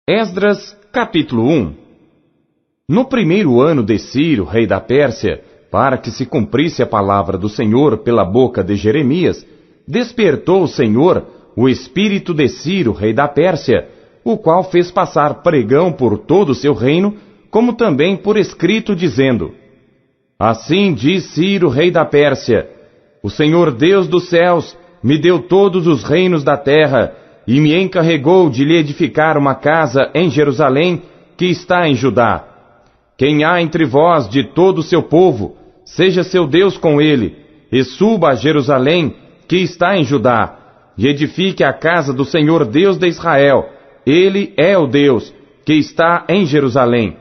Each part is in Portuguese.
Esdras, capítulo 1. No primeiro ano de Ciro, rei da Pérsia, para que se cumprisse a palavra do Senhor pela boca de Jeremias, despertou o Senhor o espírito de Ciro, rei da Pérsia, o qual fez passar pregão por todo o seu reino, como também por escrito, dizendo: Assim diz Ciro, rei da Pérsia: O Senhor Deus dos céus me deu todos os reinos da terra, e me encarregou de lhe edificar uma casa em Jerusalém, que está em Judá. Quem há entre vós de todo o seu povo, seja seu Deus com ele, e suba a Jerusalém, que está em Judá, e edifique a casa do Senhor Deus de Israel. Ele é o Deus, que está em Jerusalém.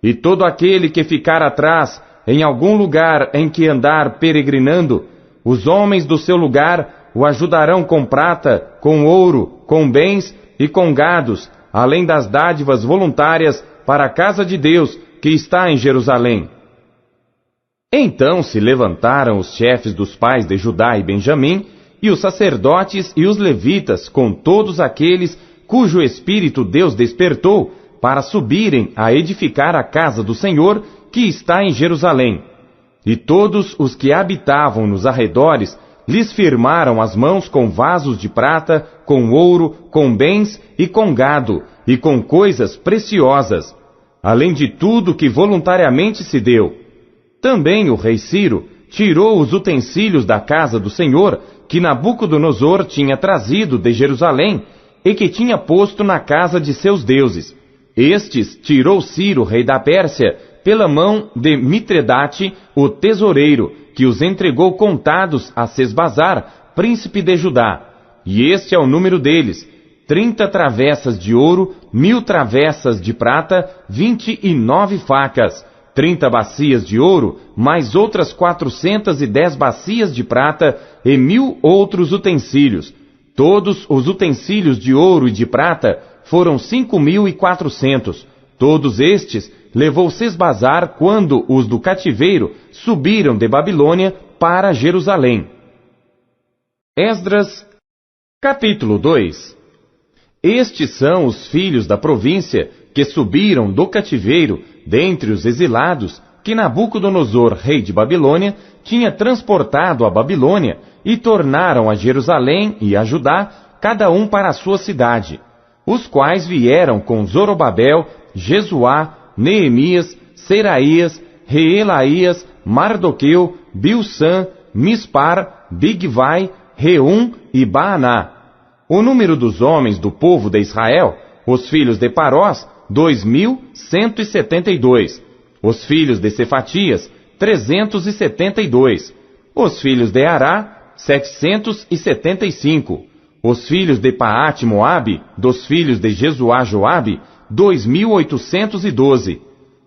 E todo aquele que ficar atrás, em algum lugar em que andar peregrinando, os homens do seu lugar o ajudarão com prata, com ouro, com bens e com gados, além das dádivas voluntárias para a casa de Deus, que está em Jerusalém. Então se levantaram os chefes dos pais de Judá e Benjamim, e os sacerdotes e os levitas, com todos aqueles cujo espírito Deus despertou, para subirem a edificar a casa do Senhor, que está em Jerusalém. E todos os que habitavam nos arredores lhes firmaram as mãos com vasos de prata, com ouro, com bens e com gado, e com coisas preciosas, além de tudo que voluntariamente se deu. Também o rei Ciro tirou os utensílios da casa do Senhor, que Nabucodonosor tinha trazido de Jerusalém, e que tinha posto na casa de seus deuses. Estes tirou Ciro, rei da Pérsia, pela mão de Mitredate, o tesoureiro, que os entregou contados a Sesbazar, príncipe de Judá. E este é o número deles: 30 travessas de ouro, 1000 travessas de prata, 29 facas, 30 bacias de ouro, mais outras 410 bacias de prata, e 1000 outros utensílios. Todos os utensílios de ouro e de prata foram 5.400. Todos estes levou Sesbazar quando os do cativeiro subiram de Babilônia para Jerusalém. Esdras, capítulo 2. Estes são os filhos da província que subiram do cativeiro dentre os exilados que Nabucodonosor, rei de Babilônia, tinha transportado a Babilônia, e tornaram a Jerusalém e a Judá, cada um para a sua cidade, os quais vieram com Zorobabel, Jesuá, Neemias, Seraías, Reelaías, Mardoqueu, Bilsã, Mispar, Bigvai, Reum e Baaná. O número dos homens do povo de Israel, os filhos de Parós, 2.172. Os filhos de Cefatias, 372. Os filhos de Ará, 775. Os filhos de Paate-Moabe, dos filhos de Jesuá-Joabe, 2.812.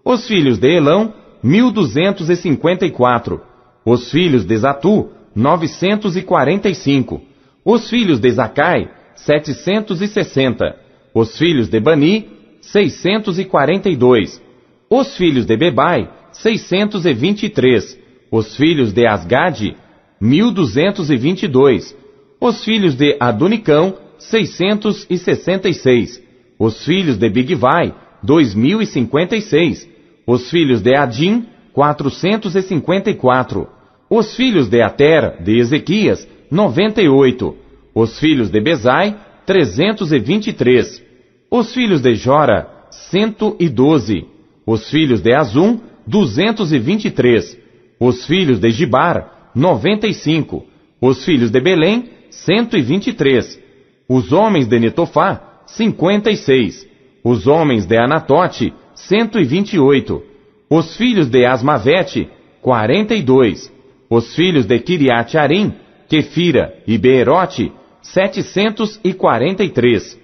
Os filhos de Elão, 1.254. Os filhos de Zatu, 945. Os filhos de Zacai, 760. Os filhos de Bani, 642. Os filhos de Bebai, 623. Os filhos de Asgade, 1.222. Os filhos de Adonicão, 666. Os filhos de Bigvai, 2.056. Os filhos de Adim, 454. Os filhos de Ater, de Ezequias, 98. Os filhos de Bezai, 323. Os filhos de Jora, 112. Os filhos de Azum, 223. Os filhos de Gibar, 95. Os filhos de Belém, 123. Os homens de Netofá, 56. Os homens de Anatote, 128. Os filhos de Asmavete, 42. Os filhos de Kiriate-Arim, Quefira e Beerote, 743.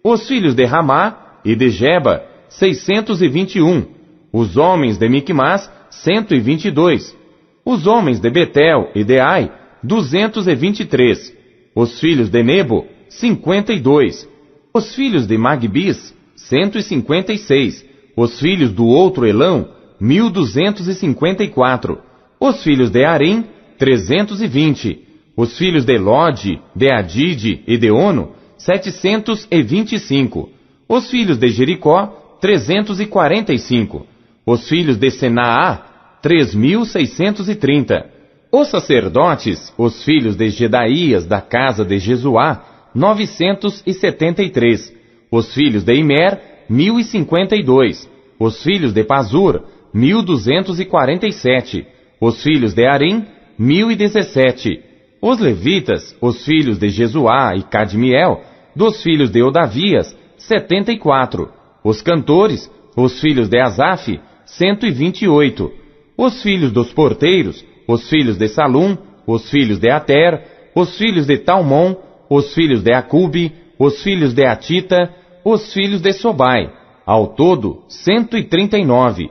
Os filhos de Ramá e de Geba, 621. Os homens de Miquimás, 122. Os homens de Betel e de Ai, 223. Os filhos de Nebo, 52. Os filhos de Magbis, 156. Os filhos do outro Elão, 1.254. Os filhos de Arim, 320. Os filhos de Lode, de Adide e de Ono, 725. Os filhos de Jericó, 345. Os filhos de Senaá, 3.630. Os sacerdotes, os filhos de Jedaías, da casa de Jesuá, 973. Os filhos de Imer, 1.052. Os filhos de Pazur, 1.247. Os filhos de Arim, 1.017. Os levitas, os filhos de Jesuá e Cadmiel, dos filhos de Odavias, 74. Os cantores, os filhos de Asaf, 128. Os filhos dos porteiros, os filhos de Salum, os filhos de Ater, os filhos de Talmon, os filhos de Acube, os filhos de Atita, os filhos de Sobai, ao todo 139.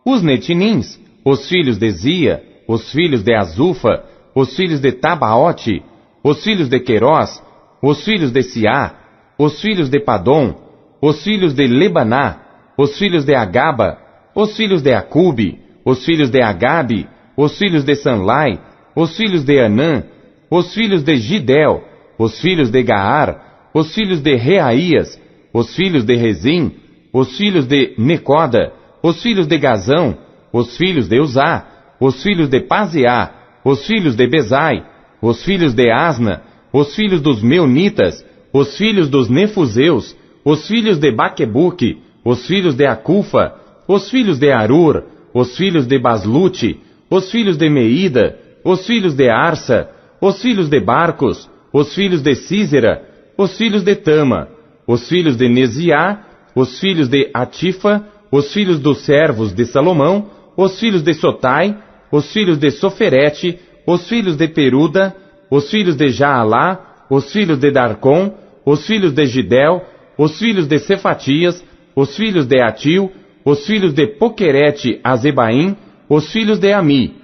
Os netinins, os filhos de Zia, os filhos de Azufa, os filhos de Tabaote, os filhos de Querós, os filhos de Siá, os filhos de Padom, os filhos de Lebaná, os filhos de Agaba, os filhos de Acube, os filhos de Agabe, os filhos de Sanlai, os filhos de Anã, os filhos de Gidel, os filhos de Gaar, os filhos de Reaías, os filhos de Rezim, os filhos de Necoda, os filhos de Gazão, os filhos de Uzá, os filhos de Paseá, os filhos de Bezai, os filhos de Asna, os filhos dos Meunitas, os filhos dos Nefuseus, os filhos de Baquebuque, os filhos de Acufa, os filhos de Arur, os filhos de Baslute, os filhos de Meida, os filhos de Arsa, os filhos de Barcos, os filhos de Císera, os filhos de Tama, os filhos de Neziá, os filhos de Atifa, os filhos dos servos de Salomão, os filhos de Sotai, os filhos de Soferete, os filhos de Peruda, os filhos de Jaalá, os filhos de Darcom, os filhos de Gidel, os filhos de Cefatias, os filhos de Atil, os filhos de Poquerete Azebaim, os filhos de Ami,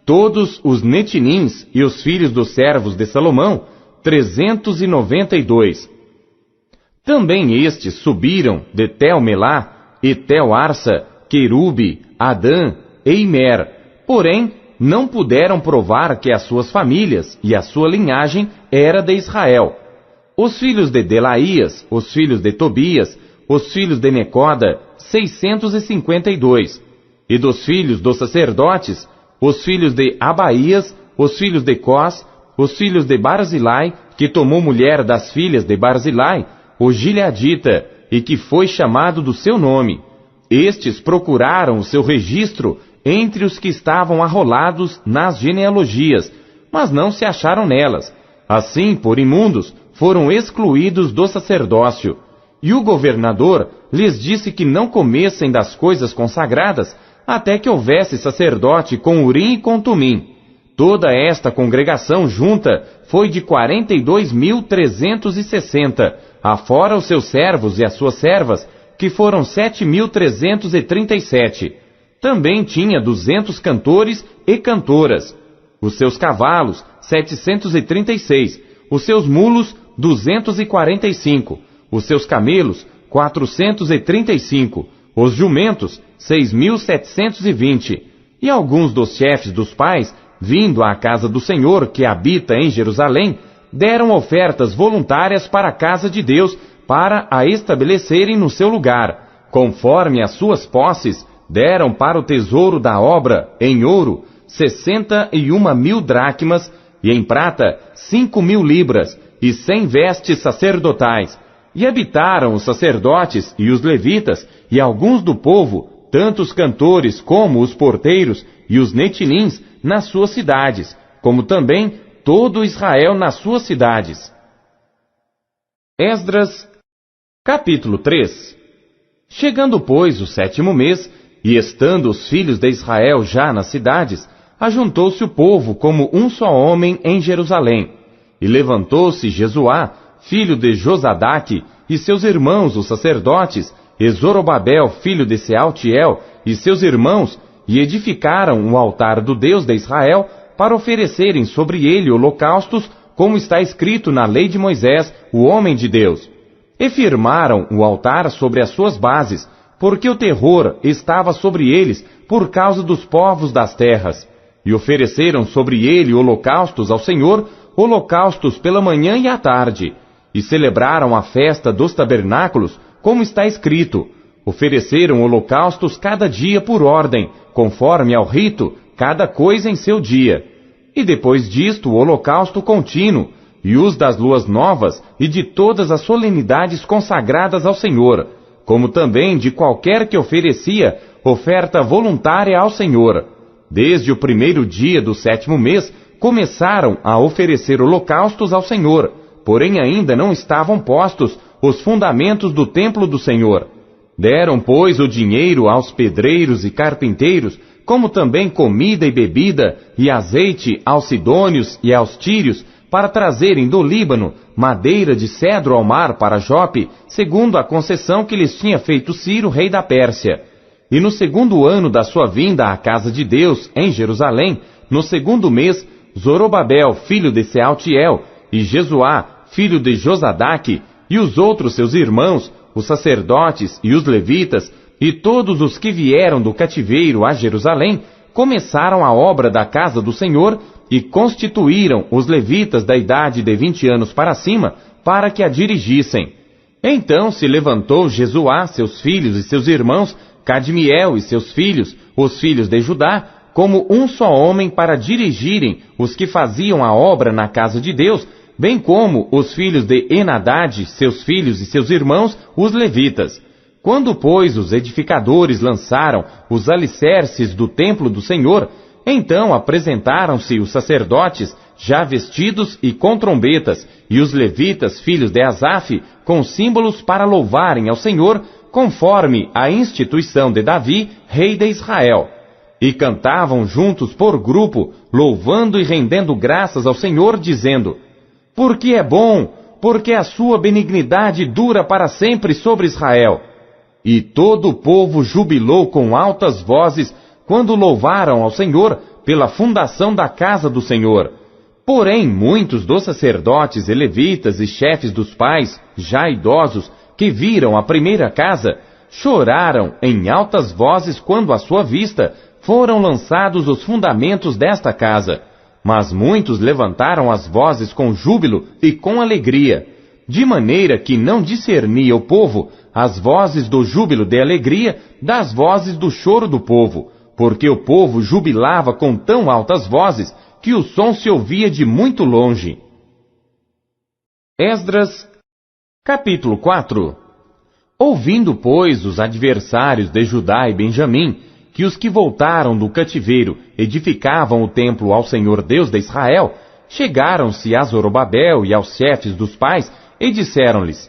todos os netinins e os filhos dos servos de Salomão, 392. Também estes subiram de Tel-Melá, e Tel-Arsa, Querube, Adã e Imer, porém não puderam provar que as suas famílias e a sua linhagem era de Israel. Os filhos de Delaías, os filhos de Tobias, os filhos de Necoda, 652. E dos filhos dos sacerdotes, os filhos de Abaías, os filhos de Cós, os filhos de Barzilai, que tomou mulher das filhas de Barzilai, o Gileadita, e que foi chamado do seu nome. Estes procuraram o seu registro entre os que estavam arrolados nas genealogias, mas não se acharam nelas. Assim, por imundos, foram excluídos do sacerdócio. E o governador lhes disse que não comessem das coisas consagradas, até que houvesse sacerdote com Urim e com Tumim. Toda esta congregação junta foi de 42.360, afora os seus servos e as suas servas, que foram 7.337. Também tinha 200 cantores e cantoras. Os seus cavalos, 736. Os seus mulos, 245. Os seus camelos, 435. Os jumentos, 6.720. E alguns dos chefes dos pais, vindo à casa do Senhor que habita em Jerusalém, deram ofertas voluntárias para a casa de Deus, para a estabelecerem no seu lugar. Conforme as suas posses, deram para o tesouro da obra, em ouro, 61.000 dracmas, e em prata, 5.000 libras, e 100 vestes sacerdotais. E habitaram os sacerdotes e os levitas, e alguns do povo, tanto os cantores como os porteiros e os netilins, nas suas cidades, como também todo Israel nas suas cidades. Esdras, capítulo 3. Chegando, pois, o 7º mês, e estando os filhos de Israel já nas cidades, ajuntou-se o povo como um só homem em Jerusalém. E levantou-se Jesuá, filho de Josadaque, e seus irmãos, os sacerdotes, e Zorobabel, filho de Sealtiel, e seus irmãos, e edificaram o altar do Deus de Israel, para oferecerem sobre ele holocaustos, como está escrito na lei de Moisés, o homem de Deus. E firmaram o altar sobre as suas bases, porque o terror estava sobre eles por causa dos povos das terras. E ofereceram sobre ele holocaustos ao Senhor, holocaustos pela manhã e à tarde. E celebraram a festa dos tabernáculos, como está escrito: ofereceram holocaustos cada dia por ordem, conforme ao rito, cada coisa em seu dia. E depois disto o holocausto contínuo, e os das luas novas, e de todas as solenidades consagradas ao Senhor, como também de qualquer que oferecia oferta voluntária ao Senhor. Desde o primeiro dia do 7º mês, começaram a oferecer holocaustos ao Senhor, porém ainda não estavam postos os fundamentos do templo do Senhor. Deram, pois, o dinheiro aos pedreiros e carpinteiros, como também comida e bebida, e azeite aos sidônios e aos tírios, para trazerem do Líbano madeira de cedro ao mar para Jope, segundo a concessão que lhes tinha feito Ciro, rei da Pérsia. E no 2º ano da sua vinda à casa de Deus, em Jerusalém, no 2º mês, Zorobabel, filho de Sealtiel, e Jesuá, filho de Josadaque, e os outros seus irmãos, os sacerdotes e os levitas, e todos os que vieram do cativeiro a Jerusalém, começaram a obra da casa do Senhor, e constituíram os levitas da idade de 20 anos para cima, para que a dirigissem. Então se levantou Jesuá, seus filhos e seus irmãos, Cadmiel e seus filhos, os filhos de Judá, como um só homem para dirigirem os que faziam a obra na casa de Deus, bem como os filhos de Enadade, seus filhos e seus irmãos, os levitas. Quando, pois, os edificadores lançaram os alicerces do templo do Senhor, então apresentaram-se os sacerdotes, já vestidos e com trombetas, e os levitas, filhos de Asaf, com símbolos para louvarem ao Senhor, conforme a instituição de Davi, rei de Israel. E cantavam juntos por grupo, louvando e rendendo graças ao Senhor, dizendo: porque é bom, porque a sua benignidade dura para sempre sobre Israel. E todo o povo jubilou com altas vozes, quando louvaram ao Senhor pela fundação da casa do Senhor. Porém, muitos dos sacerdotes e levitas e chefes dos pais, já idosos, que viram a primeira casa, choraram em altas vozes quando à sua vista foram lançados os fundamentos desta casa. Mas muitos levantaram as vozes com júbilo e com alegria, de maneira que não discernia o povo as vozes do júbilo de alegria das vozes do choro do povo, porque o povo jubilava com tão altas vozes que o som se ouvia de muito longe. Esdras, capítulo 4. Ouvindo, pois, os adversários de Judá e Benjamim, que os que voltaram do cativeiro edificavam o templo ao Senhor Deus de Israel, chegaram-se a Zorobabel e aos chefes dos pais e disseram-lhes: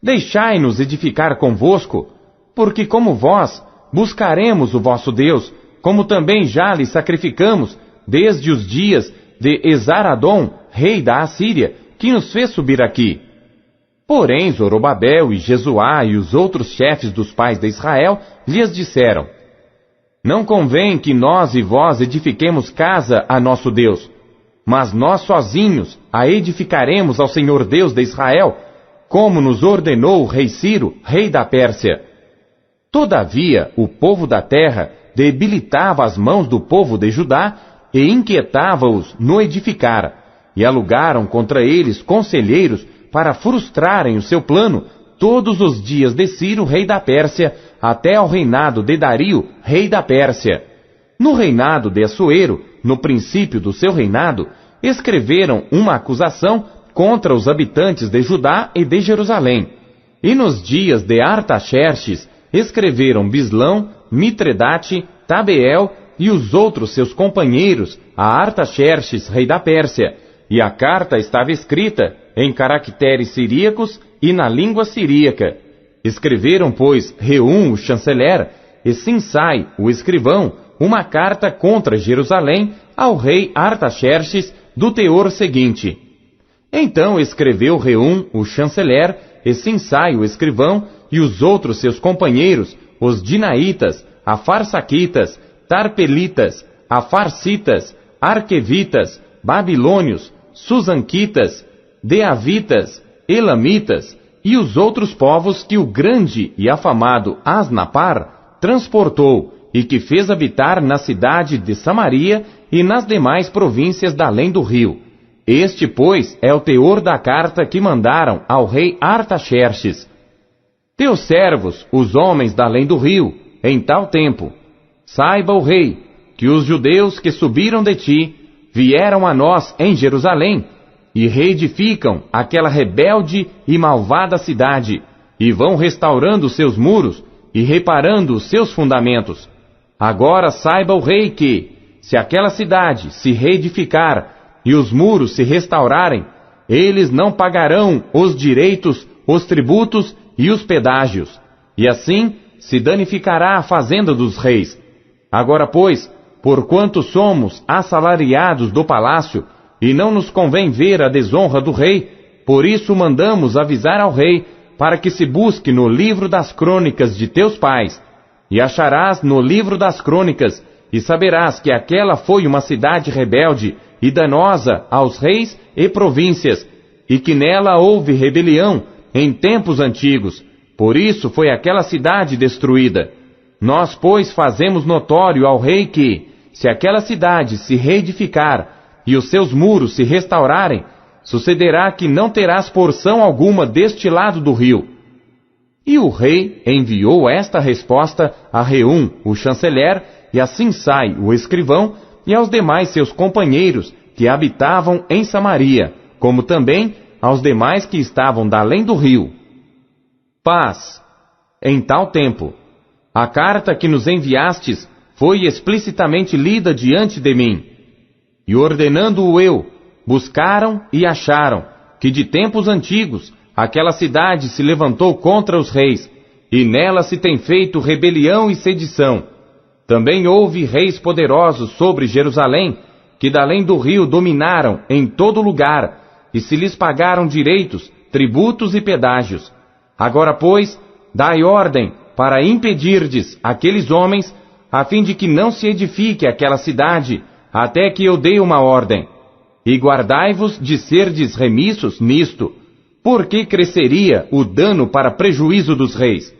deixai-nos edificar convosco, porque como vós buscaremos o vosso Deus, como também já lhe sacrificamos desde os dias de Esaradom, rei da Assíria, que nos fez subir aqui. Porém Zorobabel e Jesuá e os outros chefes dos pais de Israel lhes disseram: não convém que nós e vós edifiquemos casa a nosso Deus, mas nós sozinhos a edificaremos ao Senhor Deus de Israel, como nos ordenou o rei Ciro, rei da Pérsia. Todavia, o povo da terra debilitava as mãos do povo de Judá e inquietava-os no edificar, e alugaram contra eles conselheiros para frustrarem o seu plano todos os dias de Ciro, rei da Pérsia, até ao reinado de Dario, rei da Pérsia. No reinado de Assuero, no princípio do seu reinado, escreveram uma acusação contra os habitantes de Judá e de Jerusalém. E nos dias de Artaxerxes, escreveram Bislão, Mitredate, Tabeel e os outros seus companheiros a Artaxerxes, rei da Pérsia, e a carta estava escrita em caracteres siríacos e na língua siríaca. Escreveram, pois, Reum, o chanceler, e Sinsai, o escrivão, uma carta contra Jerusalém ao rei Artaxerxes, do teor seguinte: então escreveu Reum, o chanceler, e Sinsai, o escrivão, e os outros seus companheiros, os Dinaitas, Afarsaquitas, Tarpelitas, Afarsitas, Arquevitas, Babilônios, Susanquitas, Deavitas, Elamitas, e os outros povos que o grande e afamado Asnapar transportou, e que fez habitar na cidade de Samaria e nas demais províncias da além do rio. Este, pois, é o teor da carta que mandaram ao rei Artaxerxes. Teus servos, os homens da além do rio, em tal tempo, saiba o rei, que os judeus que subiram de ti, vieram a nós em Jerusalém, e reedificam aquela rebelde e malvada cidade, e vão restaurando seus muros, e reparando os seus fundamentos. Agora saiba o rei que, se aquela cidade se reedificar, e os muros se restaurarem, eles não pagarão os direitos, os tributos e os pedágios, e assim se danificará a fazenda dos reis. Agora, pois, porquanto somos assalariados do palácio, e não nos convém ver a desonra do rei, por isso mandamos avisar ao rei, para que se busque no livro das crônicas de teus pais, e acharás no livro das crônicas, e saberás que aquela foi uma cidade rebelde e danosa aos reis e províncias, e que nela houve rebelião em tempos antigos, por isso foi aquela cidade destruída. Nós, pois, fazemos notório ao rei que, se aquela cidade se reedificar, e os seus muros se restaurarem, sucederá que não terás porção alguma deste lado do rio. E o rei enviou esta resposta a Reum, o chanceler, e a Simsai, o escrivão, e aos demais seus companheiros que habitavam em Samaria, como também aos demais que estavam da além do rio. Paz. Em tal tempo, a carta que nos enviastes foi explicitamente lida diante de mim. E ordenando-o eu, buscaram e acharam que de tempos antigos aquela cidade se levantou contra os reis, e nela se tem feito rebelião e sedição. Também houve reis poderosos sobre Jerusalém, que da além do rio dominaram em todo lugar, e se lhes pagaram direitos, tributos e pedágios. Agora, pois, dai ordem para impedirdes aqueles homens, a fim de que não se edifique aquela cidade, até que eu dê uma ordem. E guardai-vos de serdes remissos nisto, porque cresceria o dano para prejuízo dos reis.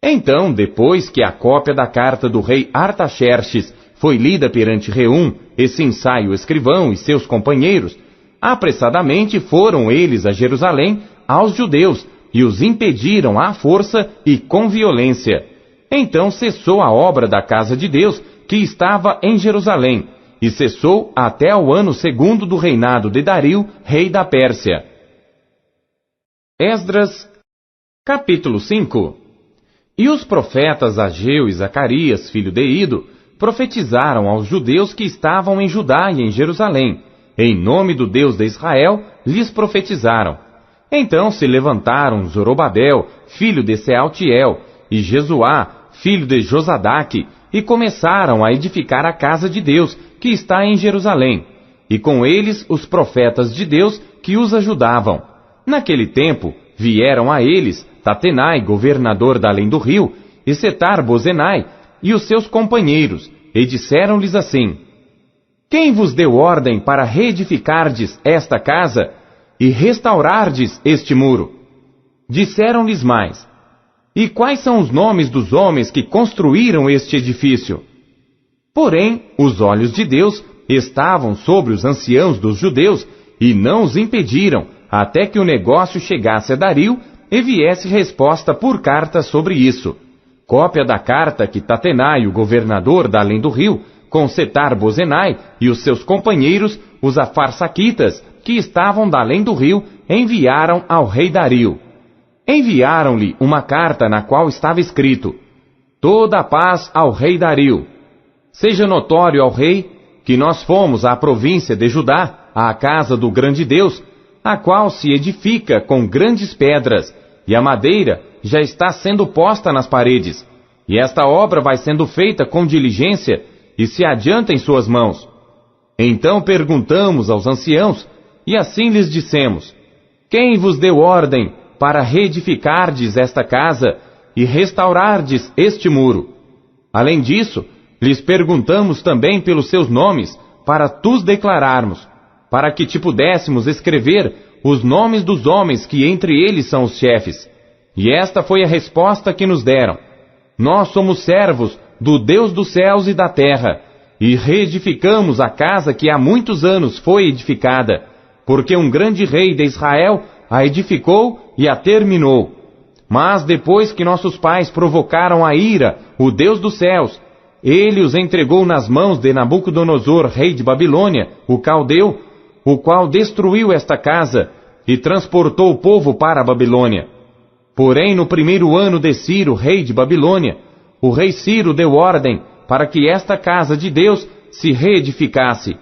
Então, depois que a cópia da carta do rei Artaxerxes foi lida perante Reum, e Simsai o escrivão e seus companheiros, apressadamente foram eles a Jerusalém aos judeus, e os impediram à força e com violência. Então cessou a obra da casa de Deus, que estava em Jerusalém, e cessou até o ano 2º do reinado de Dario, rei da Pérsia. Esdras, capítulo 5. E os profetas Ageu e Zacarias, filho de Ido, profetizaram aos judeus que estavam em Judá e em Jerusalém. Em nome do Deus de Israel, lhes profetizaram. Então se levantaram Zorobabel, filho de Sealtiel, e Jesuá, filho de Josadaque, e começaram a edificar a casa de Deus, que está em Jerusalém, e com eles os profetas de Deus que os ajudavam. Naquele tempo vieram a eles Tatenai, governador da além do rio, e Setar-Bozenai, e os seus companheiros, e disseram-lhes assim: Quem vos deu ordem para reedificardes esta casa e restaurardes este muro? Disseram-lhes mais: E quais são os nomes dos homens que construíram este edifício? Porém, os olhos de Deus estavam sobre os anciãos dos judeus, e não os impediram, até que o negócio chegasse a Dario, e viesse resposta por carta sobre isso. Cópia da carta que Tatenai, o governador da além do rio, com Setar-Bozenai e os seus companheiros, os afarsaquitas, que estavam da além do rio, enviaram ao rei Dario. Enviaram-lhe uma carta na qual estava escrito: Toda a paz ao rei Dario. Seja notório ao rei que nós fomos à província de Judá, à casa do grande Deus, a qual se edifica com grandes pedras, e a madeira já está sendo posta nas paredes, e esta obra vai sendo feita com diligência, e se adianta em suas mãos. Então perguntamos aos anciãos, e assim lhes dissemos: Quem vos deu ordem para reedificardes esta casa e restaurardes este muro? Além disso, lhes perguntamos também pelos seus nomes, para tus declararmos, para que te pudéssemos escrever os nomes dos homens que entre eles são os chefes. E esta foi a resposta que nos deram: Nós somos servos do Deus dos céus e da terra, e reedificamos a casa que há muitos anos foi edificada, porque um grande rei de Israel a edificou e a terminou. Mas depois que nossos pais provocaram a ira, o Deus dos céus, ele os entregou nas mãos de Nabucodonosor, rei de Babilônia, o caldeu, o qual destruiu esta casa e transportou o povo para a Babilônia. Porém, no primeiro ano de Ciro, rei de Babilônia, o rei Ciro deu ordem para que esta casa de Deus se reedificasse,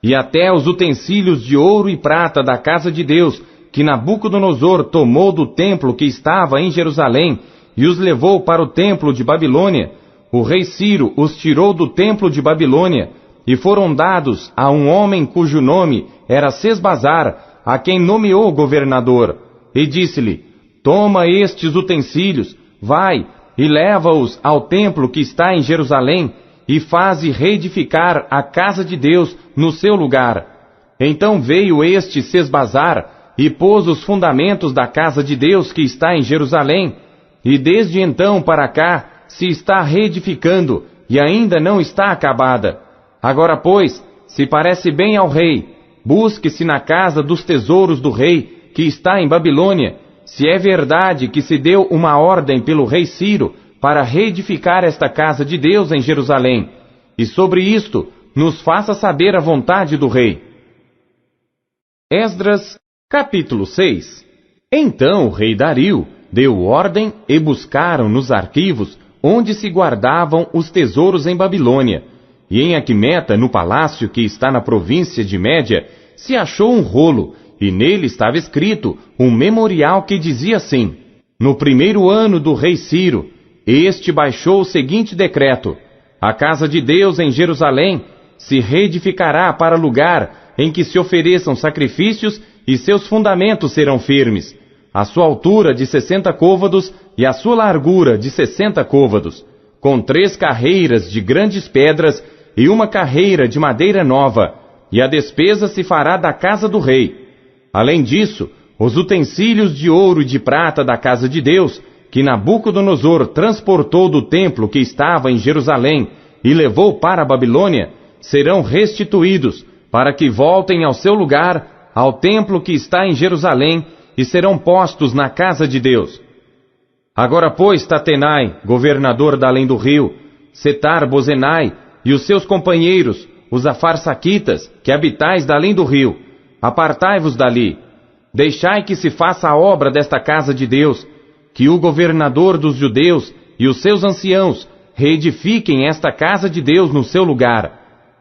e até os utensílios de ouro e prata da casa de Deus, que Nabucodonosor tomou do templo que estava em Jerusalém, e os levou para o templo de Babilônia, o rei Ciro os tirou do templo de Babilônia, e foram dados a um homem cujo nome era Sesbazar, a quem nomeou governador, e disse-lhe: toma estes utensílios, vai, e leva-os ao templo que está em Jerusalém, e faze reedificar a casa de Deus no seu lugar. Então veio este Sesbazar, e pôs os fundamentos da casa de Deus que está em Jerusalém, e desde então para cá se está reedificando, e ainda não está acabada. Agora, pois, se parece bem ao rei, busque-se na casa dos tesouros do rei, que está em Babilônia, se é verdade que se deu uma ordem pelo rei Ciro para reedificar esta casa de Deus em Jerusalém, e sobre isto nos faça saber a vontade do rei. Esdras, capítulo 6. Então o rei Dario deu ordem e buscaram nos arquivos onde se guardavam os tesouros em Babilônia, e em Aquimeta, no palácio que está na província de Média, se achou um rolo, e nele estava escrito um memorial que dizia assim: no primeiro ano do rei Ciro, este baixou o seguinte decreto: a casa de Deus em Jerusalém se reedificará para lugar em que se ofereçam sacrifícios, e seus fundamentos serão firmes, a sua altura de 60 côvados e a sua largura de 60 côvados, com 3 carreiras de grandes pedras e uma carreira de madeira nova, e a despesa se fará da casa do rei. Além disso, os utensílios de ouro e de prata da casa de Deus, que Nabucodonosor transportou do templo que estava em Jerusalém e levou para a Babilônia, serão restituídos, para que voltem ao seu lugar, ao templo que está em Jerusalém, e serão postos na casa de Deus. Agora, pois, Tatenai, governador da além do rio, Setar-Bozenai e os seus companheiros, os afarsaquitas, que habitais da além do rio, apartai-vos dali. Deixai que se faça a obra desta casa de Deus, que o governador dos judeus e os seus anciãos reedifiquem esta casa de Deus no seu lugar.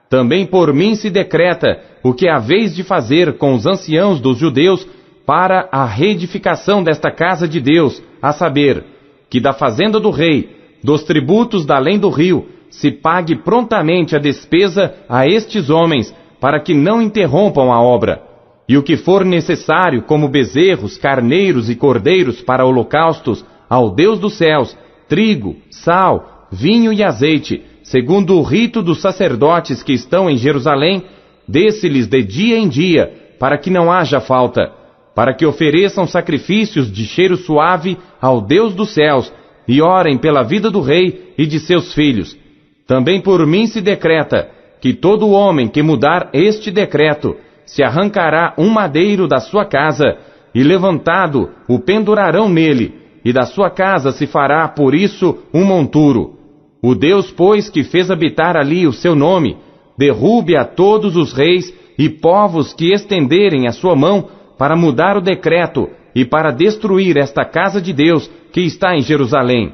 Também por mim se decreta o que haveis de fazer com os anciãos dos judeus para a reedificação desta casa de Deus, a saber, que da fazenda do rei, dos tributos da além do rio, se pague prontamente a despesa a estes homens, para que não interrompam a obra. E o que for necessário, como bezerros, carneiros e cordeiros para holocaustos ao Deus dos céus, trigo, sal, vinho e azeite, segundo o rito dos sacerdotes que estão em Jerusalém, dê-se-lhes de dia em dia, para que não haja falta, para que ofereçam sacrifícios de cheiro suave ao Deus dos céus, e orem pela vida do rei e de seus filhos. Também por mim se decreta que todo homem que mudar este decreto se arrancará um madeiro da sua casa, e levantado o pendurarão nele, e da sua casa se fará por isso um monturo. O Deus, pois, que fez habitar ali o seu nome, derrube a todos os reis e povos que estenderem a sua mão para mudar o decreto e para destruir esta casa de Deus que está em Jerusalém.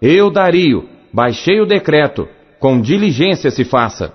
Eu, Dario, baixei o decreto, com diligência se faça.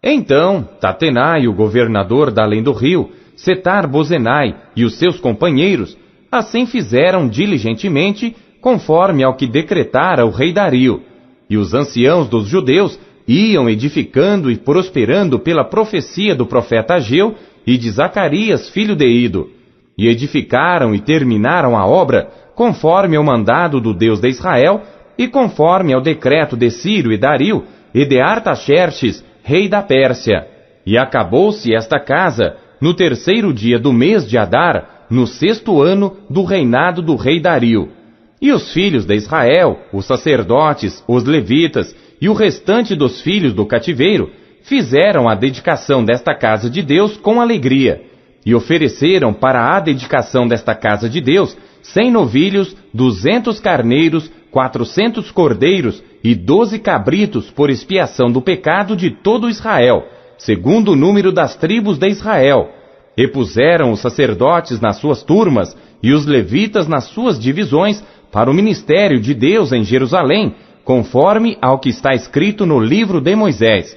Então, Tatenai, o governador da além do rio, Setar-Bozenai e os seus companheiros, assim fizeram diligentemente, conforme ao que decretara o rei Dario. E os anciãos dos judeus iam edificando e prosperando pela profecia do profeta Ageu e de Zacarias, filho de Ido. E edificaram e terminaram a obra, conforme ao mandado do Deus de Israel, e conforme ao decreto de Ciro e Dario, e de Artaxerxes, rei da Pérsia. E acabou-se esta casa, no 3º dia do mês de Adar, no 6º ano do reinado do rei Dario. E os filhos de Israel, os sacerdotes, os levitas e o restante dos filhos do cativeiro, fizeram a dedicação desta casa de Deus com alegria, e ofereceram para a dedicação desta casa de Deus 100 novilhos, 200 carneiros, 400 cordeiros e 12 cabritos por expiação do pecado de todo Israel, segundo o número das tribos de Israel. E puseram os sacerdotes nas suas turmas e os levitas nas suas divisões para o ministério de Deus em Jerusalém, conforme ao que está escrito no livro de Moisés.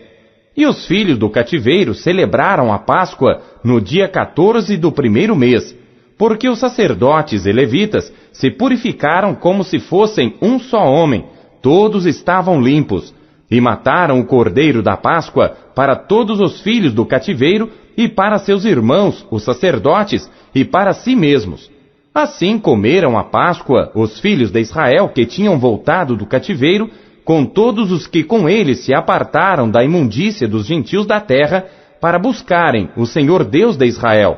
E os filhos do cativeiro celebraram a Páscoa no dia 14 do primeiro mês, porque os sacerdotes e levitas se purificaram como se fossem um só homem, todos estavam limpos, e mataram o cordeiro da Páscoa para todos os filhos do cativeiro e para seus irmãos, os sacerdotes, e para si mesmos. Assim comeram a Páscoa os filhos de Israel que tinham voltado do cativeiro, com todos os que com eles se apartaram da imundícia dos gentios da terra, para buscarem o Senhor Deus de Israel.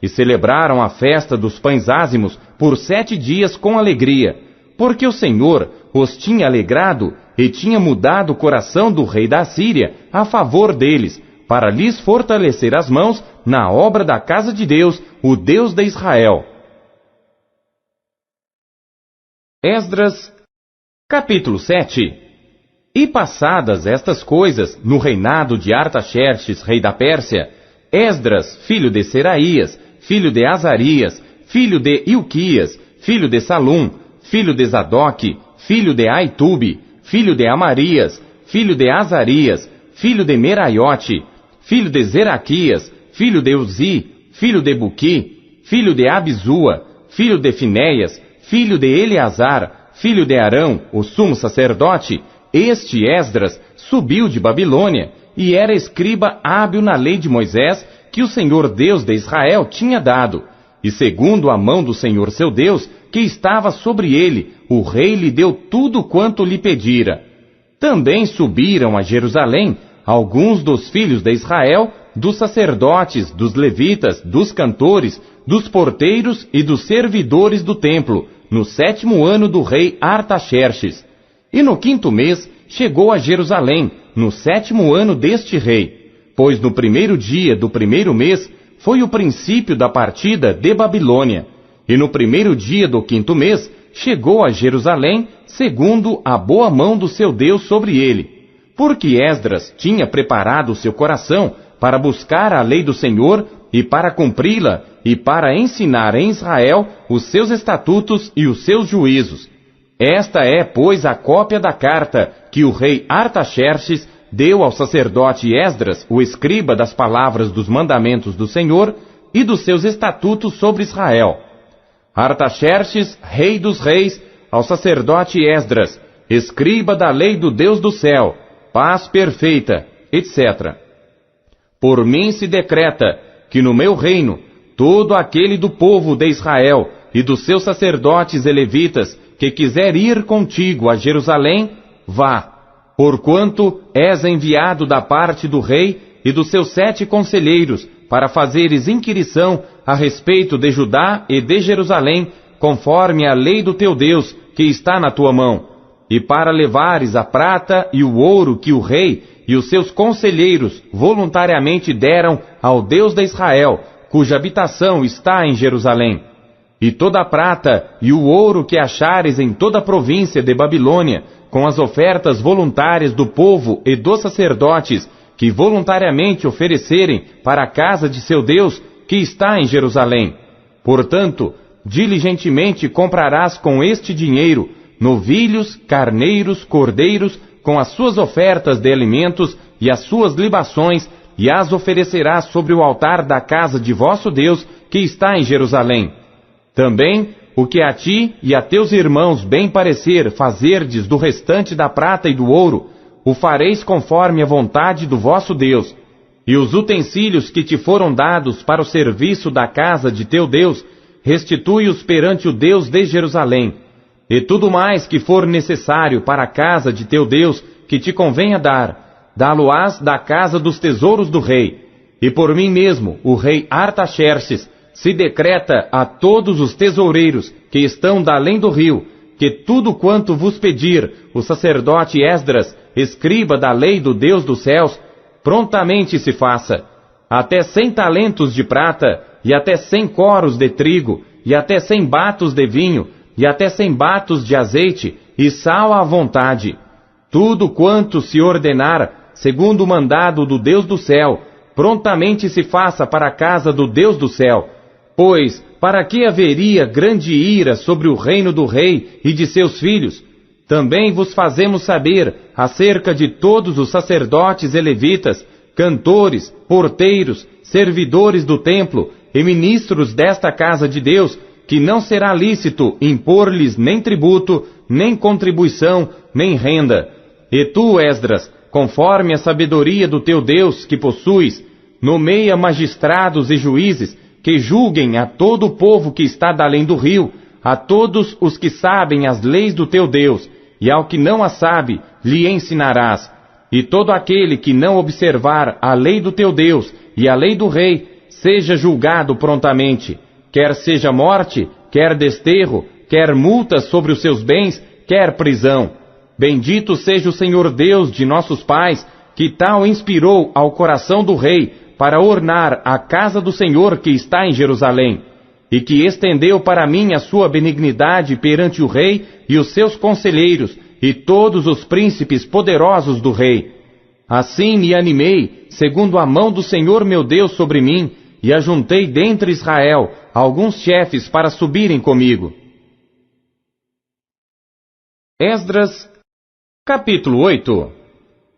E celebraram a festa dos pães ázimos por 7 dias com alegria, porque o Senhor os tinha alegrado e tinha mudado o coração do rei da Assíria a favor deles, para lhes fortalecer as mãos na obra da casa de Deus, o Deus de Israel. Esdras, capítulo 7. E passadas estas coisas, no reinado de Artaxerxes, rei da Pérsia, Esdras, filho de Seraías, filho de Azarias, filho de Ilquias, filho de Salum, filho de Zadoque, filho de Aitube, filho de Amarias, filho de Azarias, filho de Meraiote, filho de Zeraquias, filho de Uzi, filho de Buqui, filho de Abizua, filho de Finéias, filho de Eleazar, filho de Arão, o sumo sacerdote, este Esdras subiu de Babilônia, e era escriba hábil na lei de Moisés, que o Senhor Deus de Israel tinha dado. E segundo a mão do Senhor seu Deus, que estava sobre ele, o rei lhe deu tudo quanto lhe pedira. Também subiram a Jerusalém alguns dos filhos de Israel, dos sacerdotes, dos levitas, dos cantores, dos porteiros e dos servidores do templo, no 7º ano do rei Artaxerxes. E no 5º mês chegou a Jerusalém, no 7º ano deste rei, pois no 1º dia do 1º mês foi o princípio da partida de Babilônia. E no 1º dia do 5º mês chegou a Jerusalém, segundo a boa mão do seu Deus sobre ele. Porque Esdras tinha preparado o seu coração para buscar a lei do Senhor e para cumpri-la, e para ensinar em Israel os seus estatutos e os seus juízos. Esta é, pois, a cópia da carta que o rei Artaxerxes deu ao sacerdote Esdras, o escriba das palavras dos mandamentos do Senhor e dos seus estatutos sobre Israel. Artaxerxes, rei dos reis, ao sacerdote Esdras, escriba da lei do Deus do céu, paz perfeita, etc. Por mim se decreta que no meu reino, todo aquele do povo de Israel e dos seus sacerdotes e levitas que quiser ir contigo a Jerusalém, vá, porquanto és enviado da parte do rei e dos seus 7 conselheiros, para fazeres inquirição a respeito de Judá e de Jerusalém, conforme a lei do teu Deus, que está na tua mão, e para levares a prata e o ouro que o rei e os seus conselheiros voluntariamente deram ao Deus de Israel, cuja habitação está em Jerusalém. E toda a prata e o ouro que achares em toda a província de Babilônia, com as ofertas voluntárias do povo e dos sacerdotes, que voluntariamente oferecerem para a casa de seu Deus, que está em Jerusalém. Portanto, diligentemente comprarás com este dinheiro novilhos, carneiros, cordeiros, com as suas ofertas de alimentos e as suas libações, e as oferecerás sobre o altar da casa de vosso Deus, que está em Jerusalém. Também, o que a ti e a teus irmãos bem parecer fazerdes do restante da prata e do ouro, o fareis conforme a vontade do vosso Deus. E os utensílios que te foram dados para o serviço da casa de teu Deus, restitui-os perante o Deus de Jerusalém. E tudo mais que for necessário para a casa de teu Deus, que te convenha dar, dá-lo-ás da casa dos tesouros do rei. E por mim mesmo, o rei Artaxerxes, se decreta a todos os tesoureiros que estão da além do rio, que tudo quanto vos pedir o sacerdote Esdras, escriba da lei do Deus dos céus, prontamente se faça, até 100 talentos de prata, e até 100 coros de trigo, e até 100 batos de vinho, e até 100 batos de azeite, e sal à vontade. Tudo quanto se ordenar, segundo o mandado do Deus do céu, prontamente se faça para a casa do Deus do céu. Pois, para que haveria grande ira sobre o reino do rei e de seus filhos? Também vos fazemos saber acerca de todos os sacerdotes e levitas, cantores, porteiros, servidores do templo e ministros desta casa de Deus, que não será lícito impor-lhes nem tributo, nem contribuição, nem renda. E tu, Esdras, conforme a sabedoria do teu Deus que possuis, nomeia magistrados e juízes, que julguem a todo o povo que está da além do rio, a todos os que sabem as leis do teu Deus, e ao que não a sabe, lhe ensinarás. E todo aquele que não observar a lei do teu Deus e a lei do rei, seja julgado prontamente, quer seja morte, quer desterro, quer multas sobre os seus bens, quer prisão. Bendito seja o Senhor Deus de nossos pais, que tal inspirou ao coração do rei para ornar a casa do Senhor que está em Jerusalém, e que estendeu para mim a sua benignidade perante o rei e os seus conselheiros e todos os príncipes poderosos do rei. Assim me animei, segundo a mão do Senhor meu Deus sobre mim, e ajuntei dentre Israel alguns chefes para subirem comigo. Esdras, capítulo 8.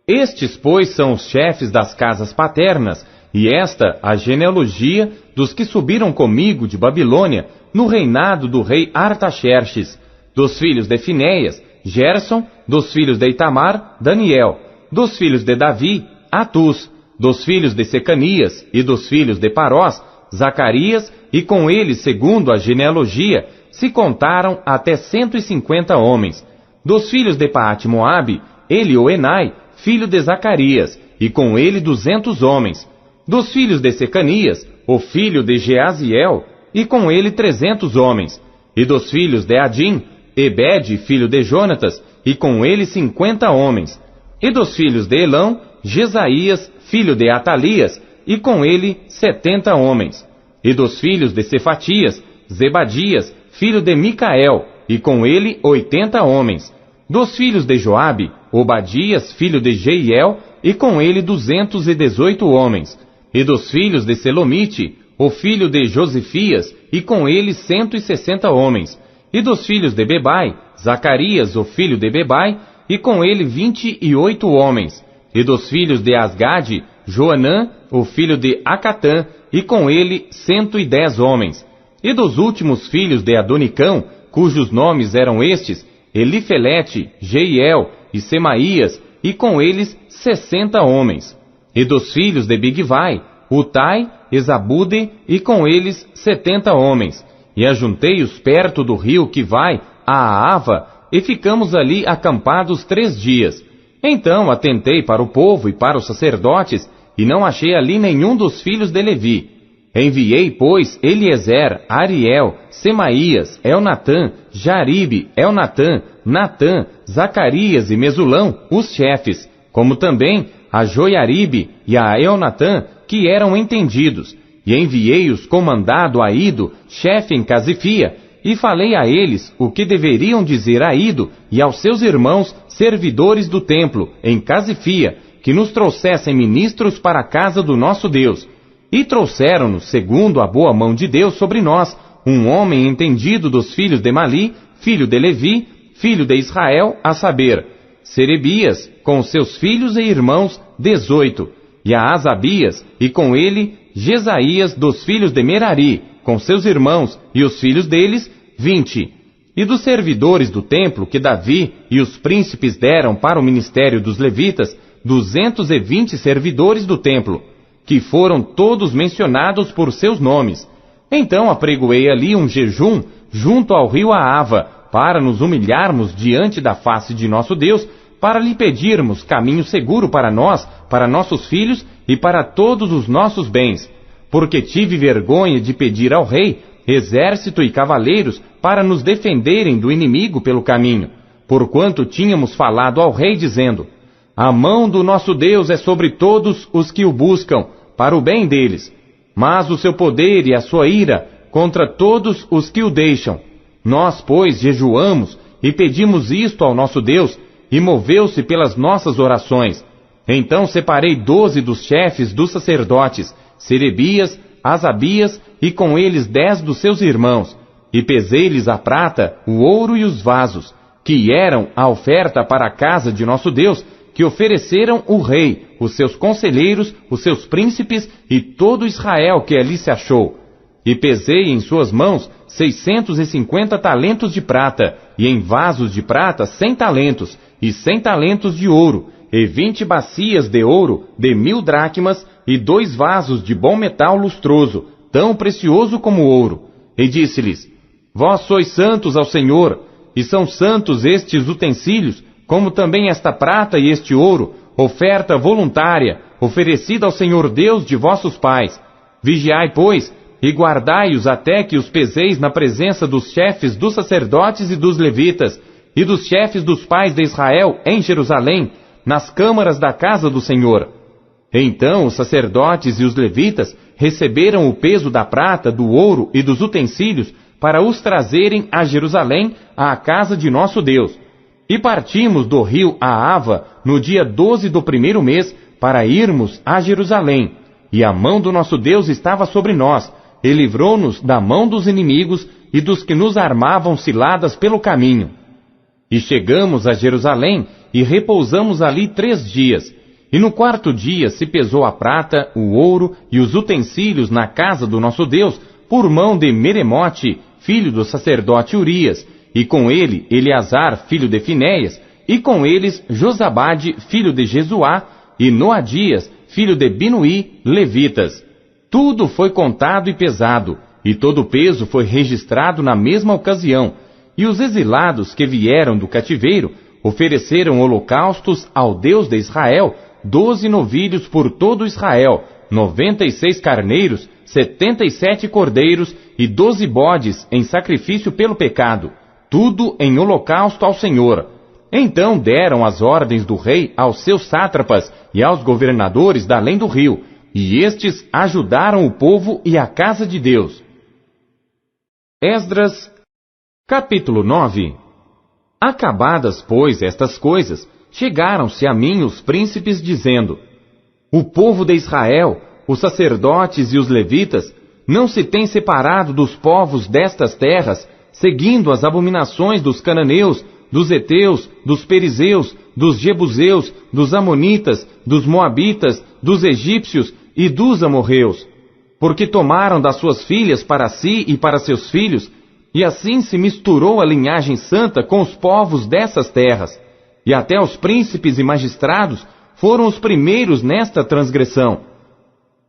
Estes, pois, são os chefes das casas paternas, e esta a genealogia dos que subiram comigo de Babilônia, no reinado do rei Artaxerxes, dos filhos de Finéias, Gerson, dos filhos de Itamar, Daniel, dos filhos de Davi, Atus, dos filhos de Secanias e dos filhos de Parós, Zacarias, e com eles, segundo a genealogia, se contaram até 150 homens. Dos filhos de Paate-Moabe, Elioenai, filho de Zacarias, e com ele 200 homens. Dos filhos de Secanias, o filho de Jeaziel, e com ele 300 homens. E dos filhos de Adim, Ebed, filho de Jonatas, e com ele 50 homens. E dos filhos de Elão, Jesaías, filho de Atalias, e com ele 70 homens. E dos filhos de Cefatias, Zebadias, filho de Micael, e com ele 80 homens. Dos filhos de Joabe, Obadias, filho de Jeiel, e com ele 218 homens. E dos filhos de Selomite, o filho de Josifias, e com ele 160 homens. E dos filhos de Bebai, Zacarias, o filho de Bebai, e com ele 28 homens. E dos filhos de Asgade, Joanã, o filho de Acatã, e com ele 110 homens. E dos últimos filhos de Adonicão, cujos nomes eram estes, Elifelete, Jeiel e Semaías, e com eles 60 homens. E dos filhos de Bigvai, Utai, Esabude, e com eles 70 homens. E ajuntei-os perto do rio que vai a Ava, e ficamos ali acampados 3 dias. Então atentei para o povo e para os sacerdotes, e não achei ali nenhum dos filhos de Levi. Enviei, pois, Eliezer, Ariel, Semaías, Elnatã, Jaribe, Elnatã, Natã, Zacarias e Mesulão, os chefes, como também a Joiaribe e a Elnatã, que eram entendidos, e enviei-os comandado a Ido, chefe em Casifia, e falei a eles o que deveriam dizer a Ido e aos seus irmãos, servidores do templo, em Casifia, que nos trouxessem ministros para a casa do nosso Deus. E trouxeram-nos, segundo a boa mão de Deus sobre nós, um homem entendido dos filhos de Mali, filho de Levi, filho de Israel, a saber, Serebias, com seus filhos e irmãos, 18, e a Asabias, e com ele, Jesaías, dos filhos de Merari, com seus irmãos, e os filhos deles, 20. E dos servidores do templo que Davi e os príncipes deram para o ministério dos levitas, 220 servidores do templo, que foram todos mencionados por seus nomes. Então apregoei ali um jejum junto ao rio Aava, para nos humilharmos diante da face de nosso Deus, para lhe pedirmos caminho seguro para nós, para nossos filhos e para todos os nossos bens. Porque tive vergonha de pedir ao rei exército e cavaleiros para nos defenderem do inimigo pelo caminho, porquanto tínhamos falado ao rei dizendo: a mão do nosso Deus é sobre todos os que o buscam, para o bem deles. Mas o seu poder e a sua ira contra todos os que o deixam. Nós, pois, jejuamos e pedimos isto ao nosso Deus, e moveu-se pelas nossas orações. Então separei 12 dos chefes dos sacerdotes, Serebias, Asabias, e com eles 10 dos seus irmãos, e pesei-lhes a prata, o ouro e os vasos, que eram a oferta para a casa de nosso Deus, que ofereceram o rei, os seus conselheiros, os seus príncipes e todo Israel que ali se achou. E pesei em suas mãos 650 talentos de prata, e em vasos de prata 100 talentos, e 100 talentos de ouro, e 20 bacias de ouro de 1000 dracmas, e 2 vasos de bom metal lustroso, tão precioso como ouro. E disse-lhes: Vós sois santos ao Senhor, e são santos estes utensílios, como também esta prata e este ouro, oferta voluntária, oferecida ao Senhor Deus de vossos pais. Vigiai, pois, e guardai-os até que os peseis na presença dos chefes dos sacerdotes e dos levitas, e dos chefes dos pais de Israel em Jerusalém, nas câmaras da casa do Senhor. Então os sacerdotes e os levitas receberam o peso da prata, do ouro e dos utensílios para os trazerem a Jerusalém, à casa de nosso Deus. E partimos do rio Ahava no dia 12 do primeiro mês para irmos a Jerusalém. E a mão do nosso Deus estava sobre nós, e livrou-nos da mão dos inimigos e dos que nos armavam ciladas pelo caminho. E chegamos a Jerusalém e repousamos ali 3 dias. E no 4º dia se pesou a prata, o ouro e os utensílios na casa do nosso Deus, por mão de Meremote, filho do sacerdote Urias, e com ele Eleazar, filho de Finéias, e com eles Josabade, filho de Jesuá, e Noadias, filho de Binuí, levitas. Tudo foi contado e pesado, e todo o peso foi registrado na mesma ocasião, e os exilados que vieram do cativeiro ofereceram holocaustos ao Deus de Israel, 12 novilhos por todo Israel, 96 carneiros, 77 cordeiros e 12 bodes em sacrifício pelo pecado, tudo em holocausto ao Senhor. Então deram as ordens do rei aos seus sátrapas e aos governadores da além do rio, e estes ajudaram o povo e a casa de Deus. Esdras, capítulo 9. Acabadas, pois, estas coisas, chegaram-se a mim os príncipes, dizendo: O povo de Israel, os sacerdotes e os levitas, não se têm separado dos povos destas terras, seguindo as abominações dos cananeus, dos heteus, dos perizeus, dos jebuseus, dos amonitas, dos moabitas, dos egípcios e dos amorreus, porque tomaram das suas filhas para si e para seus filhos, e assim se misturou a linhagem santa com os povos dessas terras, e até os príncipes e magistrados foram os primeiros nesta transgressão.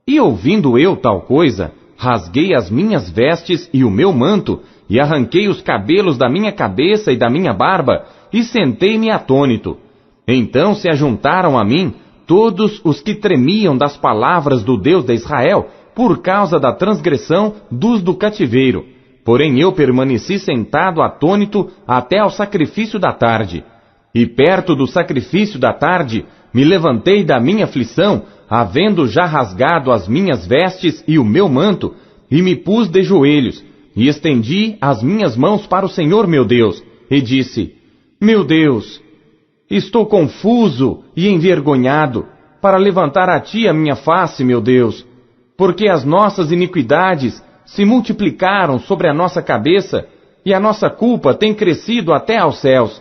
E ouvindo eu tal coisa, rasguei as minhas vestes e o meu manto, e arranquei os cabelos da minha cabeça e da minha barba, e sentei-me atônito. Então se ajuntaram a mim todos os que tremiam das palavras do Deus de Israel, por causa da transgressão dos do cativeiro. Porém eu permaneci sentado atônito até ao sacrifício da tarde. E perto do sacrifício da tarde, me levantei da minha aflição, havendo já rasgado as minhas vestes e o meu manto, e me pus de joelhos, e estendi as minhas mãos para o Senhor meu Deus, e disse: Meu Deus, estou confuso e envergonhado, para levantar a ti a minha face, meu Deus, porque as nossas iniquidades se multiplicaram sobre a nossa cabeça, e a nossa culpa tem crescido até aos céus.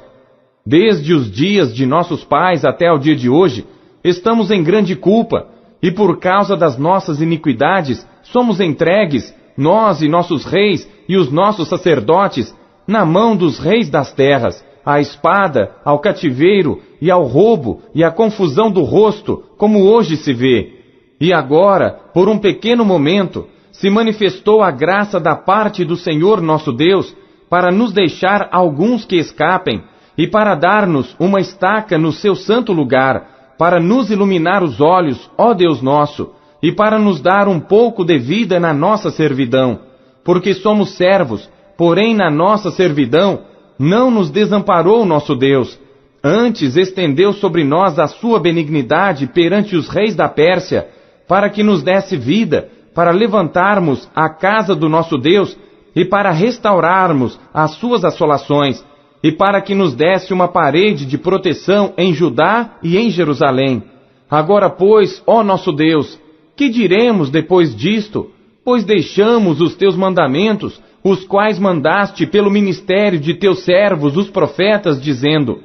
Desde os dias de nossos pais até o dia de hoje, estamos em grande culpa, e por causa das nossas iniquidades, somos entregues, nós e nossos reis e os nossos sacerdotes, na mão dos reis das terras, à espada, ao cativeiro e ao roubo e à confusão do rosto, como hoje se vê. E agora, por um pequeno momento, se manifestou a graça da parte do Senhor nosso Deus, para nos deixar alguns que escapem, e para dar-nos uma estaca no seu santo lugar, para nos iluminar os olhos, ó Deus nosso, e para nos dar um pouco de vida na nossa servidão, porque somos servos, porém na nossa servidão não nos desamparou nosso Deus, antes estendeu sobre nós a sua benignidade perante os reis da Pérsia, para que nos desse vida, para levantarmos a casa do nosso Deus e para restaurarmos as suas assolações, e para que nos desse uma parede de proteção em Judá e em Jerusalém. Agora, pois, ó nosso Deus, que diremos depois disto? Pois deixamos os teus mandamentos, os quais mandaste pelo ministério de teus servos, os profetas, dizendo: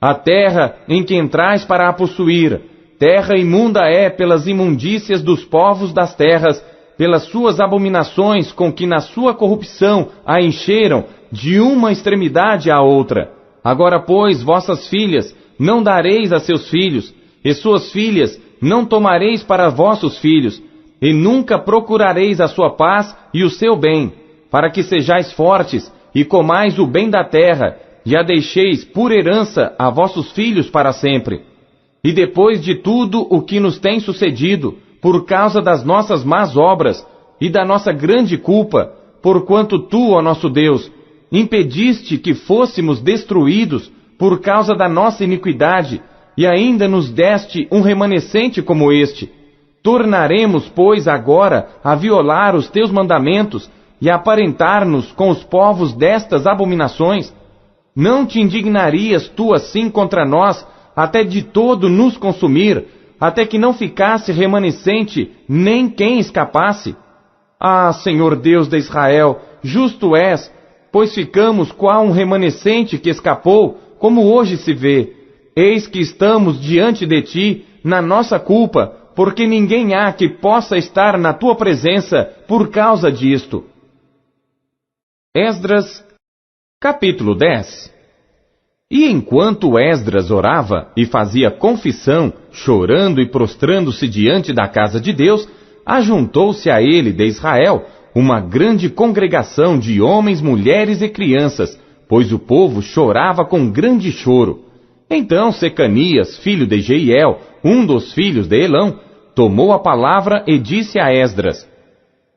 a terra em que entrais para a possuir, terra imunda é pelas imundícias dos povos das terras, pelas suas abominações com que na sua corrupção a encheram de uma extremidade à outra. Agora, pois, vossas filhas não dareis a seus filhos, e suas filhas não tomareis para vossos filhos, e nunca procurareis a sua paz e o seu bem, para que sejais fortes e comais o bem da terra, e a deixeis por herança a vossos filhos para sempre. E depois de tudo o que nos tem sucedido, por causa das nossas más obras e da nossa grande culpa, porquanto tu, ó nosso Deus, impediste que fôssemos destruídos por causa da nossa iniquidade, e ainda nos deste um remanescente como este. Tornaremos, pois, agora a violar os teus mandamentos e a aparentar-nos com os povos destas abominações? Não te indignarias tu assim contra nós, até de todo nos consumir, até que não ficasse remanescente nem quem escapasse? Ah, Senhor Deus de Israel, justo és, pois ficamos qual um remanescente que escapou, como hoje se vê. Eis que estamos diante de ti, na nossa culpa, porque ninguém há que possa estar na tua presença por causa disto. Esdras, capítulo 10. E enquanto Esdras orava e fazia confissão, chorando e prostrando-se diante da casa de Deus, ajuntou-se a ele de Israel uma grande congregação de homens, mulheres e crianças, pois o povo chorava com grande choro. Então Secanias, filho de Jeiel, um dos filhos de Elão, tomou a palavra e disse a Esdras: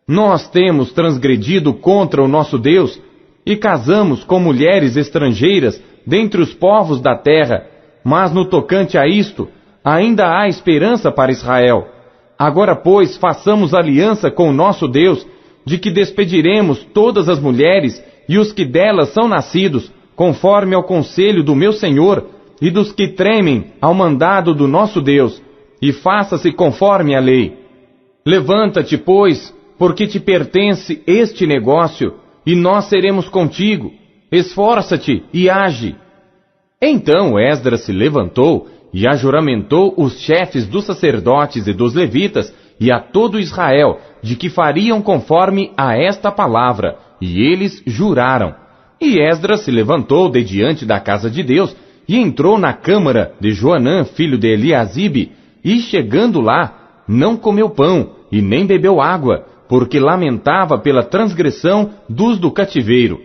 nós temos transgredido contra o nosso Deus e casamos com mulheres estrangeiras dentre os povos da terra, mas no tocante a isto, ainda há esperança para Israel. Agora, pois, façamos aliança com o nosso Deus, de que despediremos todas as mulheres e os que delas são nascidos, conforme ao conselho do meu Senhor e dos que tremem ao mandado do nosso Deus, e faça-se conforme a lei. Levanta-te, pois, porque te pertence este negócio, e nós seremos contigo. Esforça-te e age. Então Esdras se levantou e ajuramentou os chefes dos sacerdotes e dos levitas e a todo Israel, de que fariam conforme a esta palavra, e eles juraram. E Esdras se levantou de diante da casa de Deus, e entrou na câmara de Joanã, filho de Eliasibe, e chegando lá, não comeu pão, e nem bebeu água, porque lamentava pela transgressão dos do cativeiro.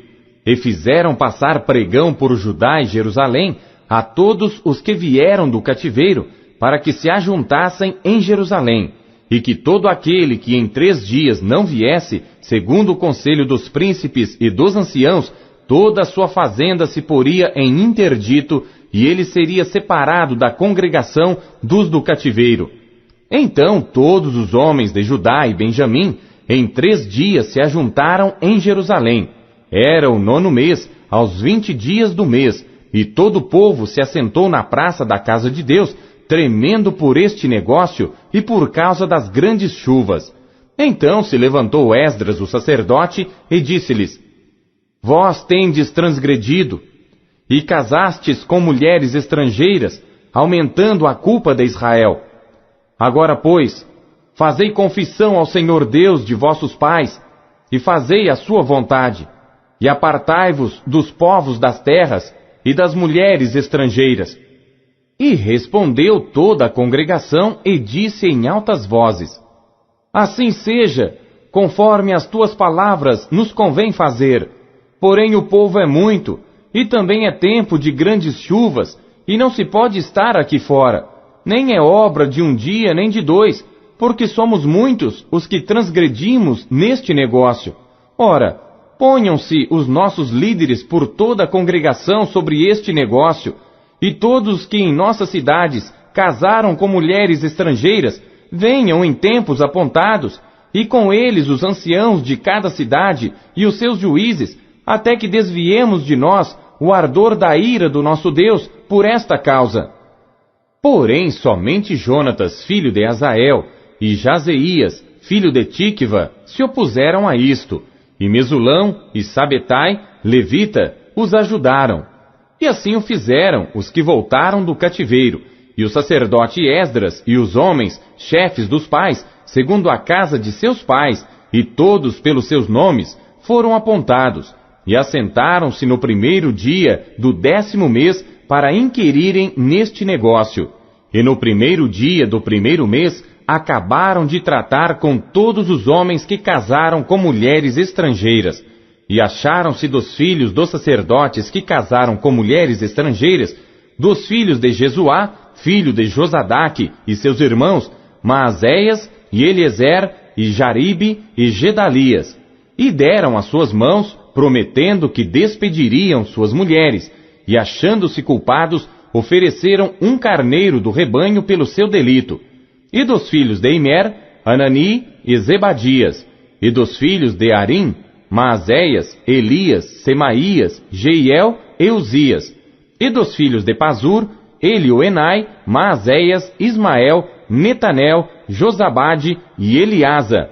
E fizeram passar pregão por Judá e Jerusalém a todos os que vieram do cativeiro, para que se ajuntassem em Jerusalém, e que todo aquele que em 3 dias não viesse, segundo o conselho dos príncipes e dos anciãos, toda a sua fazenda se poria em interdito, e ele seria separado da congregação dos do cativeiro. Então todos os homens de Judá e Benjamim, em 3 dias se ajuntaram em Jerusalém. Era o 9º mês, aos 20 dias do mês, e todo o povo se assentou na praça da casa de Deus, tremendo por este negócio e por causa das grandes chuvas. Então se levantou Esdras, o sacerdote, e disse-lhes: vós tendes transgredido, e casastes com mulheres estrangeiras, aumentando a culpa de Israel. Agora, pois, fazei confissão ao Senhor Deus de vossos pais, e fazei a sua vontade, e apartai-vos dos povos das terras e das mulheres estrangeiras. E respondeu toda a congregação e disse em altas vozes: assim seja, conforme as tuas palavras nos convém fazer. Porém o povo é muito, e também é tempo de grandes chuvas, e não se pode estar aqui fora. Nem é obra de um dia nem de 2, porque somos muitos os que transgredimos neste negócio. Ora, ponham-se os nossos líderes por toda a congregação sobre este negócio, e todos que em nossas cidades casaram com mulheres estrangeiras, venham em tempos apontados, e com eles os anciãos de cada cidade e os seus juízes, até que desviemos de nós o ardor da ira do nosso Deus por esta causa. Porém, somente Jonatas, filho de Azael, e Jazeías, filho de Tikva, se opuseram a isto, e Mesulão e Sabetai, levita, os ajudaram. E assim o fizeram os que voltaram do cativeiro, e o sacerdote Esdras e os homens, chefes dos pais, segundo a casa de seus pais, e todos pelos seus nomes, foram apontados, e assentaram-se no primeiro dia do 10º mês para inquirirem neste negócio. E no primeiro dia do primeiro mês, acabaram de tratar com todos os homens que casaram com mulheres estrangeiras. E acharam-se dos filhos dos sacerdotes que casaram com mulheres estrangeiras, dos filhos de Jesuá, filho de Josadaque, e seus irmãos, Maazéias, e Eliezer, e Jaribe, e Gedalias. E deram as suas mãos, prometendo que despediriam suas mulheres, e achando-se culpados, ofereceram um carneiro do rebanho pelo seu delito. E dos filhos de Imer, Anani e Zebadias. E dos filhos de Arim, Maazéias, Elias, Semaías, Jeiel e Uzias. E dos filhos de Pazur, Elioenai, Maazéias, Ismael, Netanel, Josabade e Eliasa.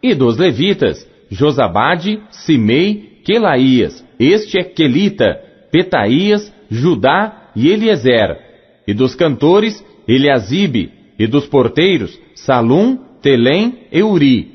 E dos levitas, Josabade, Simei, Quelaías, este é Quelita, Petaías, Judá e Eliezer. E dos cantores, Eliasibe. E dos porteiros, Salum, Telém e Uri.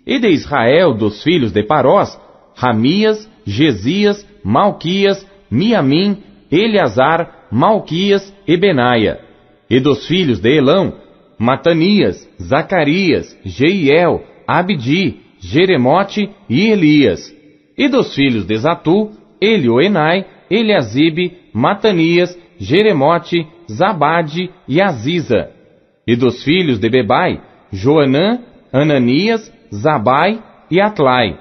E de Israel, dos filhos de Parós, Ramias, Gesias, Malquias, Miamim, Eleazar, Malquias e Benaia. E dos filhos de Elão, Matanias, Zacarias, Jeiel, Abdi, Jeremote e Elias. E dos filhos de Zatu, Elioenai, Eliasibe, Matanias, Jeremote, Zabade e Aziza. E dos filhos de Bebai, Joanã, Ananias, Zabai e Atlai.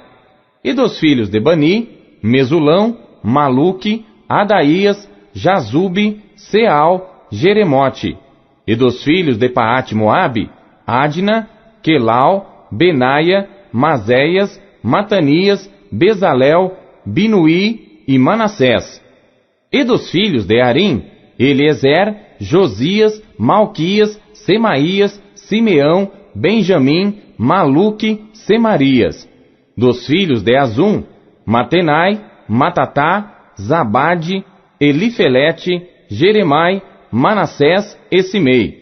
E dos filhos de Bani, Mesulão, Maluque, Adaías, Jazube, Seal, Jeremote. E dos filhos de Paate-Moabe, Adna, Quelau, Benaia, Mazéias, Matanias, Bezalel, Binuí e Manassés. E dos filhos de Arim, Eliezer, Josias, Malquias, Semaías, Simeão, Benjamim, Maluque, Semarias. Dos filhos de Azum, Matenai, Matatá, Zabade, Elifelete, Jeremai, Manassés e Simei.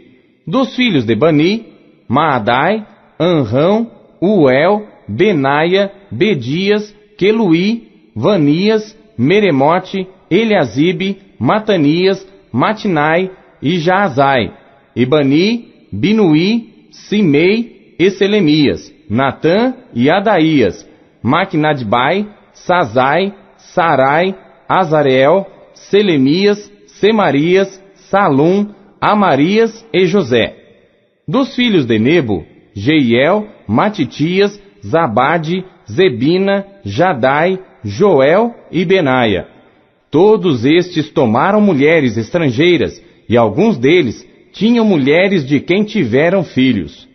Dos filhos de Bani, Maadai, Anrão, Uel, Benaia, Bedias, Queluí, Vanias, Meremote, Eliasibe, Matanias, Matinai e Jaazai. E Bani, Binuí, Simei e Selemias, Natã e Adaías, Maquinadbai, Sazai, Sarai, Azareel, Selemias, Semarias, Salum, Amarias e José. Dos filhos de Nebo, Jeiel, Matitias, Zabade, Zebina, Jadai, Joel e Benaia. Todos estes tomaram mulheres estrangeiras, e alguns deles tinham mulheres de quem tiveram filhos.